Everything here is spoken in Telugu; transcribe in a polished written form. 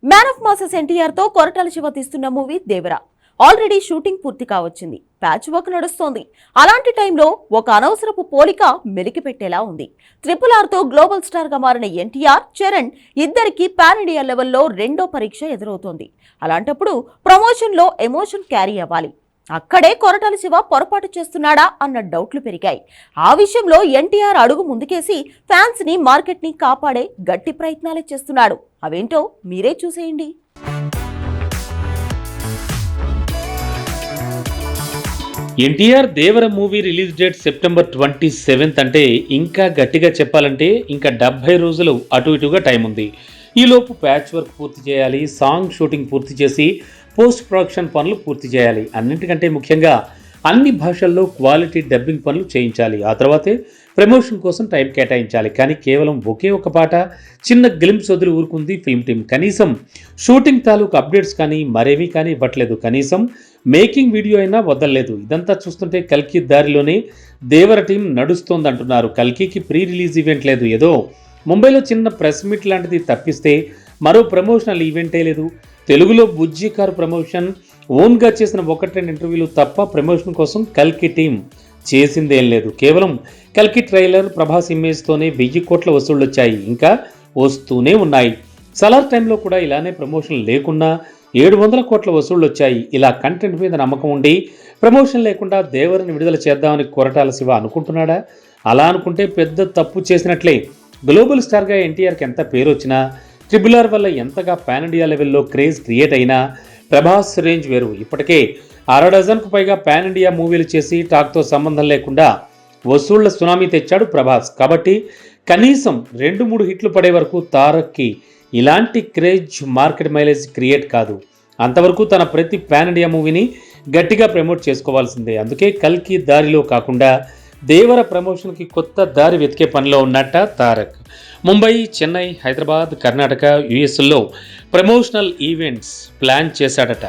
మ్యాన్ ఆఫ్ మాసెస్ ఎన్టీఆర్ తో కొరటాల శివ తీస్తున్న మూవీ దేవరా ఆల్రెడీ షూటింగ్ పూర్తి కావచ్చింది. ప్యాచ్ వర్క్ నడుస్తోంది. అలాంటి టైంలో ఒక అనవసరపు పోలిక మెలికి పెట్టేలా ఉంది. RRR తో గ్లోబల్ స్టార్ గా మారిన ఎన్టీఆర్, చరణ్ ఇద్దరికి పాన్ ఇండియా లెవెల్లో రెండో పరీక్ష ఎదురవుతోంది. అలాంటప్పుడు ప్రమోషన్ లో ఎమోషన్ క్యారీ అవ్వాలి. అక్కడే కొరటాల శివ పొరపాటు చేస్తున్నాడా అన్న డౌట్లు పెరిగాయి. ఆ విషయంలో ఎన్టీఆర్ అడుగు ముందుకేసి ఫ్యాన్స్ ని, మార్కెట్ ని కాపాడే గట్టి ప్రయత్నాలే చేస్తున్నాడు. అవేంటో మీరే చూసేయండి. ఎన్టీఆర్ దేవర మూవీ రిలీజ్ డేట్ సెప్టెంబర్ 27 అంటే ఇంకా గట్టిగా చెప్పాలంటే ఇంకా 70 రోజులు అటు ఇటుగా టైం ఉంది. ఈలోపు ప్యాచ్ వర్క్ పూర్తి చేయాలి, సాంగ్ షూటింగ్ పూర్తి చేసి పోస్ట్ ప్రొడక్షన్ పనులు పూర్తి చేయాలి. అన్నింటికంటే ముఖ్యంగా అన్ని భాషల్లో క్వాలిటీ డబ్బింగ్ పనులు చేయించాలి. ఆ తర్వాతే ప్రమోషన్ కోసం టైం కేటాయించాలి. కానీ కేవలం ఒకే ఒక పాట, చిన్న గ్లింప్స్ వదిలి ఊరుకుంది ఫిల్మ్ టీం. కనీసం షూటింగ్ తాలూకు అప్డేట్స్ కానీ మరేమీ కానీ ఇవ్వట్లేదు. కనీసం మేకింగ్ వీడియో అయినా వదలలేదు. ఇదంతా చూస్తుంటే కల్కి దారిలోనే దేవర టీం నడుస్తోందంటున్నారు. కల్కికి ప్రీ రిలీజ్ ఈవెంట్ లేదు. ఏదో ముంబైలో చిన్న ప్రెస్ మీట్ లాంటిది తప్పిస్తే మరో ప్రమోషనల్ ఈవెంటే లేదు. తెలుగులో బుజ్జి కారు ప్రమోషన్, ఓన్గా చేసిన 1-2 ఇంటర్వ్యూలు తప్ప ప్రమోషన్ కోసం కల్కి టీం చేసిందేం లేదు. కేవలం కల్కి ట్రైలర్, ప్రభాస్ ఇమేజ్తోనే 1000 కోట్ల వసూళ్లు వచ్చాయి. ఇంకా వస్తూనే ఉన్నాయి. సలార్ టైంలో కూడా ఇలానే ప్రమోషన్ లేకున్నా 700 కోట్ల వసూళ్లు వచ్చాయి. ఇలా కంటెంట్ మీద నమ్మకం ఉండి ప్రమోషన్ లేకుండా దేవరని విడుదల చేద్దామని కొరటాల శివ అనుకుంటున్నాడా? అలా అనుకుంటే పెద్ద తప్పు చేసినట్లే. గ్లోబల్ స్టార్గా ఎన్టీఆర్కి ఎంత పేరు వచ్చినా, RRR వల్ల ఎంతగా పాన్ ఇండియా లెవెల్లో క్రేజ్ క్రియేట్ అయినా ప్రభాస్ రేంజ్ వేరు. ఇప్పటికే 6 డజన్కు పైగా పాన్ ఇండియా మూవీలు చేసి టాక్తో సంబంధం లేకుండా వసూళ్ల సునామీ తెచ్చాడు ప్రభాస్. కాబట్టి కనీసం 2-3 హిట్లు పడే వరకు తారక్కి ఇలాంటి క్రేజ్, మార్కెట్ మైలేజ్ క్రియేట్ కాదు. అంతవరకు తన ప్రతి పాన్ ఇండియా మూవీని గట్టిగా ప్రమోట్ చేసుకోవాల్సిందే. అందుకే కల్కి దారిలో కాకుండా దేవర ప్రమోషన్కి కొత్త దారి వెతికే పనిలో ఉన్నట్ట తారక్. ముంబై, చెన్నై, హైదరాబాద్, కర్ణాటక, యుఎస్లో ప్రమోషనల్ ఈవెంట్స్ ప్లాన్ చేశాడట.